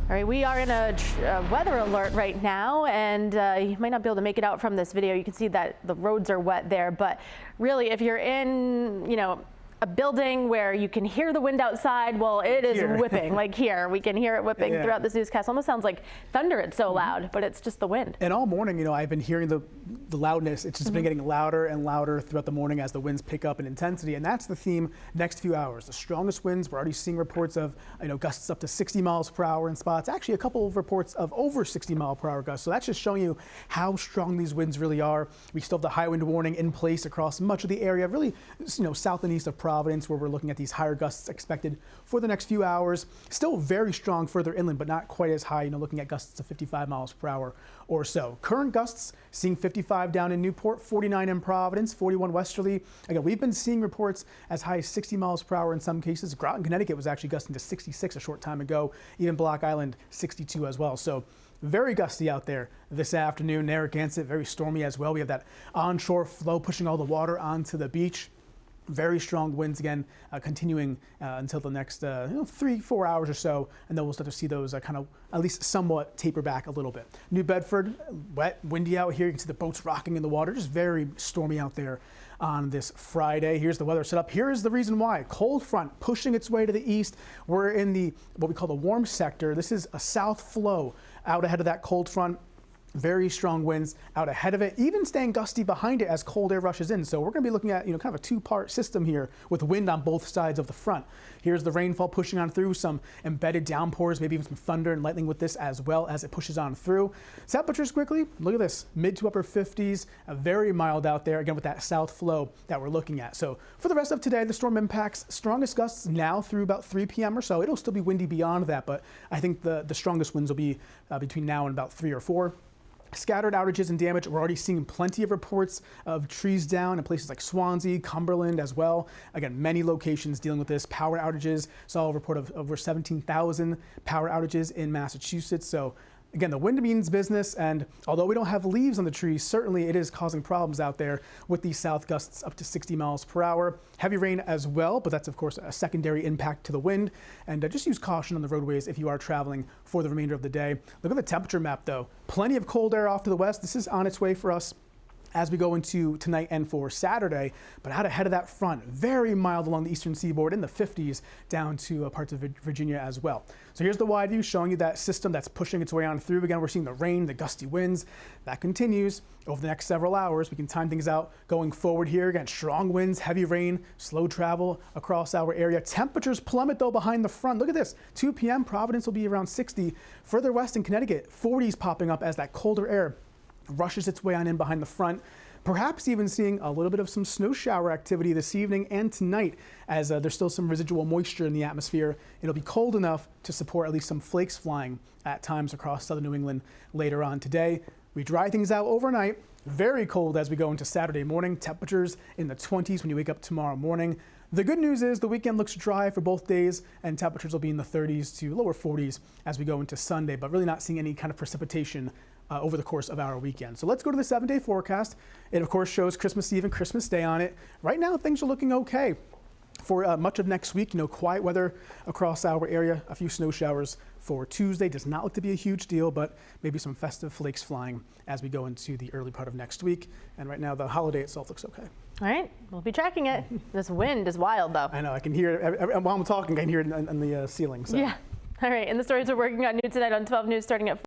All right, we are in a weather alert right now, and you might not be able to make it out from this video. You can see that the roads are wet there, but really, if you're in, a building where you can hear the wind outside, well, it is whipping. Like here, we can hear it whipping throughout this newscast. Almost sounds like thunder. It's so loud, but it's just the wind. And all morning, I've been hearing the loudness. It's just been getting louder and louder throughout the morning as the winds pick up in intensity, and that's the theme next few hours. The strongest winds, we're already seeing reports of gusts up to 60 miles per hour in spots. Actually, a couple of reports of over 60 mile per hour gusts. So that's just showing you how strong these winds really are. We still have the high wind warning in place across much of the area, really, south and east of Providence, where we're looking at these higher gusts expected for the next few hours. Still very strong further inland, but not quite as high, looking at gusts of 55 miles per hour or so. Current gusts seeing 55 down in Newport, 49 in Providence, 41 westerly. Again, we've been seeing reports as high as 60 miles per hour in some cases. Groton, Connecticut was actually gusting to 66 a short time ago. Even Block Island, 62 as well. So very gusty out there this afternoon. Narragansett, very stormy as well. We have that onshore flow pushing all the water onto the beach. Very strong winds again, continuing until the next 3-4 hours or so, and then we'll start to see those kind of at least somewhat taper back a little bit. New Bedford, wet, windy out here. You can see the boats rocking in the water. Just very stormy out there on this Friday. Here's the weather setup. Here is the reason why. Cold front pushing its way to the east. We're in what we call the warm sector. This is a south flow out ahead of that cold front. Very strong winds out ahead of it, even staying gusty behind it as cold air rushes in. So we're going to be looking at kind of a two-part system here with wind on both sides of the front. Here's the rainfall pushing on through, some embedded downpours, maybe even some thunder and lightning with this as well as it pushes on through. Temperatures quickly, look at this, mid to upper 50s, very mild out there, again with that south flow that we're looking at. So for the rest of today, the storm impacts strongest gusts now through about 3 p.m. or so. It'll still be windy beyond that, but I think the strongest winds will be between now and about 3 or 4. Scattered outages and damage. We're already seeing plenty of reports of trees down in places like Swansea, Cumberland as well. Again, many locations dealing with this. Power outages. Saw a report of over 17,000 power outages in Massachusetts. So again, the wind means business, and although we don't have leaves on the trees, certainly it is causing problems out there with these south gusts up to 60 miles per hour. Heavy rain as well, but that's of course a secondary impact to the wind. And just use caution on the roadways if you are traveling for the remainder of the day. Look at the temperature map though. Plenty of cold air off to the west. This is on its way for us as we go into tonight and for Saturday, but out ahead of that front, very mild along the eastern seaboard in the 50s down to parts of Virginia as well. So here's the wide view showing you that system that's pushing its way on through. Again, we're seeing the rain, the gusty winds. That continues over the next several hours. We can time things out going forward here. Again, strong winds, heavy rain, slow travel across our area. Temperatures plummet though behind the front. Look at this, 2 p.m. Providence will be around 60. Further west in Connecticut, 40s popping up as that colder air rushes its way on in behind the front. Perhaps even seeing a little bit of some snow shower activity this evening and tonight as there's still some residual moisture in the atmosphere. It'll be cold enough to support at least some flakes flying at times across southern New England later on today. We dry things out overnight. Very cold as we go into Saturday morning. Temperatures in the 20s when you wake up tomorrow morning. The good news is the weekend looks dry for both days, and temperatures will be in the 30s to lower 40s as we go into Sunday, but really not seeing any kind of precipitation over the course of our weekend. So let's go to the 7-day forecast. It of course shows Christmas Eve and Christmas Day on it. Right now things are looking okay. For much of next week, quiet weather across our area. A few snow showers for Tuesday. Does not look to be a huge deal, but maybe some festive flakes flying as we go into the early part of next week. And right now the holiday itself looks okay. All right, we'll be tracking it. This wind is wild though. I know, I can hear it. While I'm talking, I can hear it on the ceiling. So. Yeah. All right, and the stories we're working on new tonight on 12 News starting at